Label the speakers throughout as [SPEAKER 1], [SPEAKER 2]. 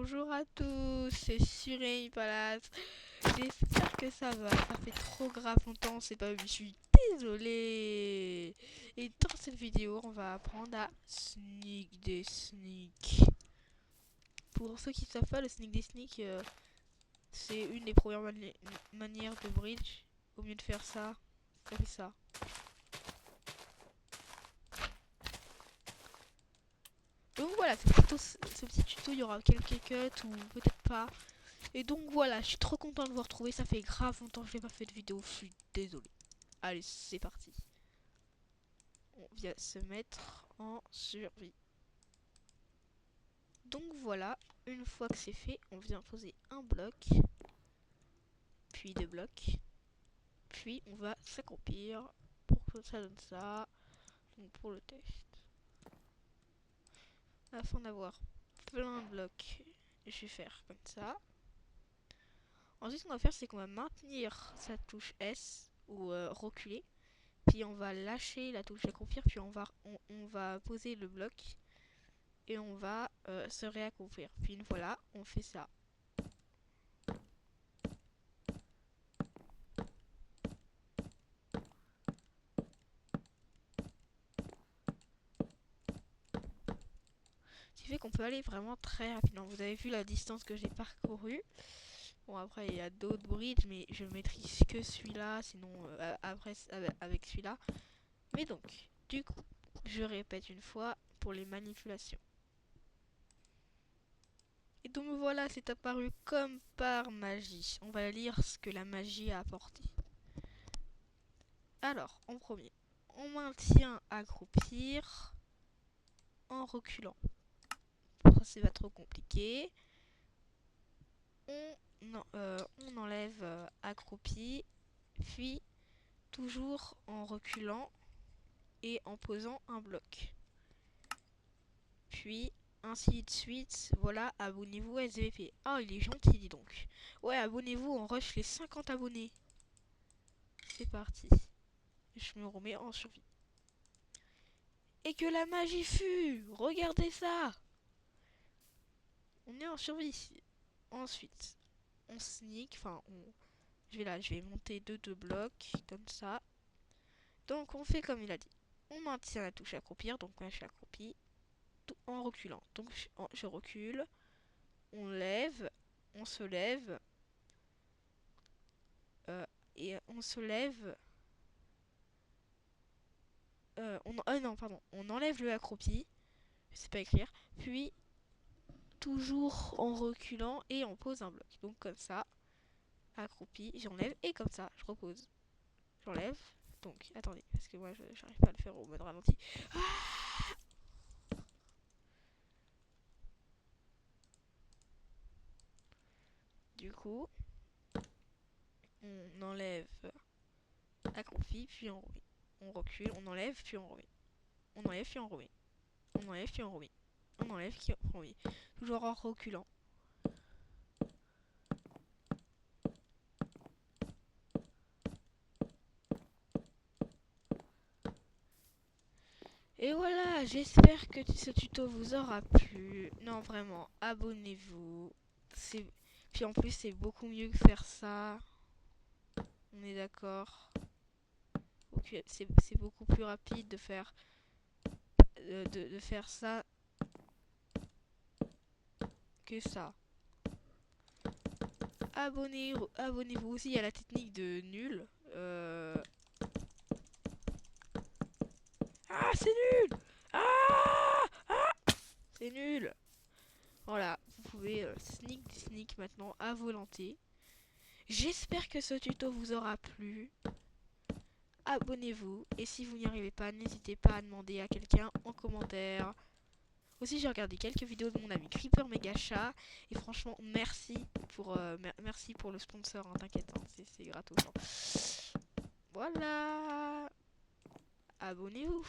[SPEAKER 1] Bonjour à tous, c'est Surey Palace. J'espère que ça va. Ça fait trop grave longtemps, on s'est pas vu. Je suis désolée. Et dans cette vidéo, on va apprendre à sneak des sneaks. Pour ceux qui ne savent pas, le sneak des sneaks, c'est une des premières manières de bridge. Au mieux de faire ça, faites ça. Donc voilà, ce petit tuto, il y aura quelques cuts ou peut-être pas. Et donc voilà, je suis trop content de vous retrouver. Ça fait grave longtemps que je n'ai pas fait de vidéo. Je suis désolé. Allez, c'est parti. On vient se mettre en survie. Donc voilà, une fois que c'est fait, on vient poser un bloc, puis deux blocs, puis on va s'accroupir pour que ça donne ça. Donc pour le test, afin d'avoir plein de blocs, je vais faire comme ça. Ensuite, ce qu'on va faire, c'est qu'on va maintenir sa touche S ou reculer. Puis on va lâcher la touche accomplir, puis on va poser le bloc et on va se réaccomplir. Puis une fois là, on fait ça. Ce qui fait qu'on peut aller vraiment très rapidement. Vous avez vu la distance que j'ai parcourue. Bon, après il y a d'autres bridges, mais je maîtrise que celui-là, sinon après avec celui-là. Mais donc, du coup, je répète une fois pour les manipulations. Et donc voilà, c'est apparu comme par magie. On va lire ce que la magie a apporté. Alors, en premier, on maintient accroupir en reculant. Ça, c'est pas trop compliqué. On enlève accroupi, puis toujours en reculant et en posant un bloc. Puis ainsi de suite. Voilà, abonnez-vous à SVP. Ah, il est gentil, dis donc. Ouais, abonnez-vous, on rush les 50 abonnés. C'est parti. Je me remets en survie. Et que la magie fut! Regardez ça! On est en survie. Ensuite, on sneak. Enfin, je vais monter deux blocs, comme ça. Donc, on fait comme il a dit. On maintient la touche accroupir. Donc, moi, je suis accroupi. En reculant. Donc, je recule. On lève. On se lève. Et on se lève. Non, pardon. On enlève le accroupi. Je sais pas écrire. Puis, toujours en reculant et on pose un bloc. Donc, comme ça. Accroupi, j'enlève et comme ça, je repose. J'enlève. Donc, attendez, parce que moi, j'arrive pas à le faire au mode ralenti. Ah, du coup, on enlève accroupi, puis on remet. On recule, on enlève, puis on remet. On enlève, puis on remet. On enlève, puis on remet. On enlève, puis on remet. Toujours en reculant. Et voilà, j'espère que ce tuto vous aura plu. Non, vraiment, abonnez-vous. Puis en plus, c'est beaucoup mieux que faire ça. On est d'accord. Okay, c'est beaucoup plus rapide de faire faire ça que ça. Abonnez-vous aussi à la technique de nul. Ah, c'est nul. C'est nul. Voilà, vous pouvez sneak maintenant à volonté. J'espère que ce tuto vous aura plu. Abonnez-vous et si vous n'y arrivez pas, n'hésitez pas à demander à quelqu'un en commentaire. Aussi, j'ai regardé quelques vidéos de mon ami Creeper Megacha et franchement, merci pour le sponsor, hein, t'inquiète, hein, c'est gratos. Hein. Voilà, abonnez-vous.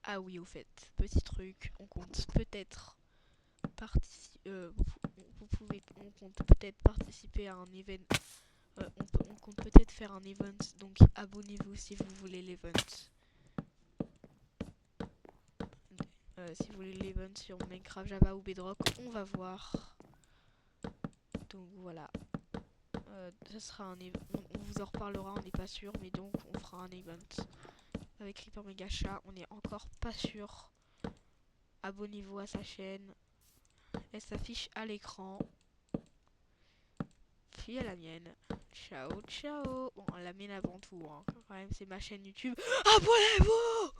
[SPEAKER 1] Ah oui, au fait, petit truc, on compte peut-être on compte peut-être participer à un event. On compte peut-être faire un event, donc abonnez-vous si vous voulez l'event. Si vous voulez l'event sur Minecraft, Java ou Bedrock, on va voir. Donc voilà. Ça sera on vous en reparlera, on n'est pas sûr, mais donc on fera un event avec Creeper Mega Chat. On n'est encore pas sûr. Abonnez-vous à sa chaîne. Elle s'affiche à l'écran. Puis à la mienne. Ciao, ciao. Bon, la mienne avant tout, hein. Quand même, c'est ma chaîne YouTube. Abonnez-vous!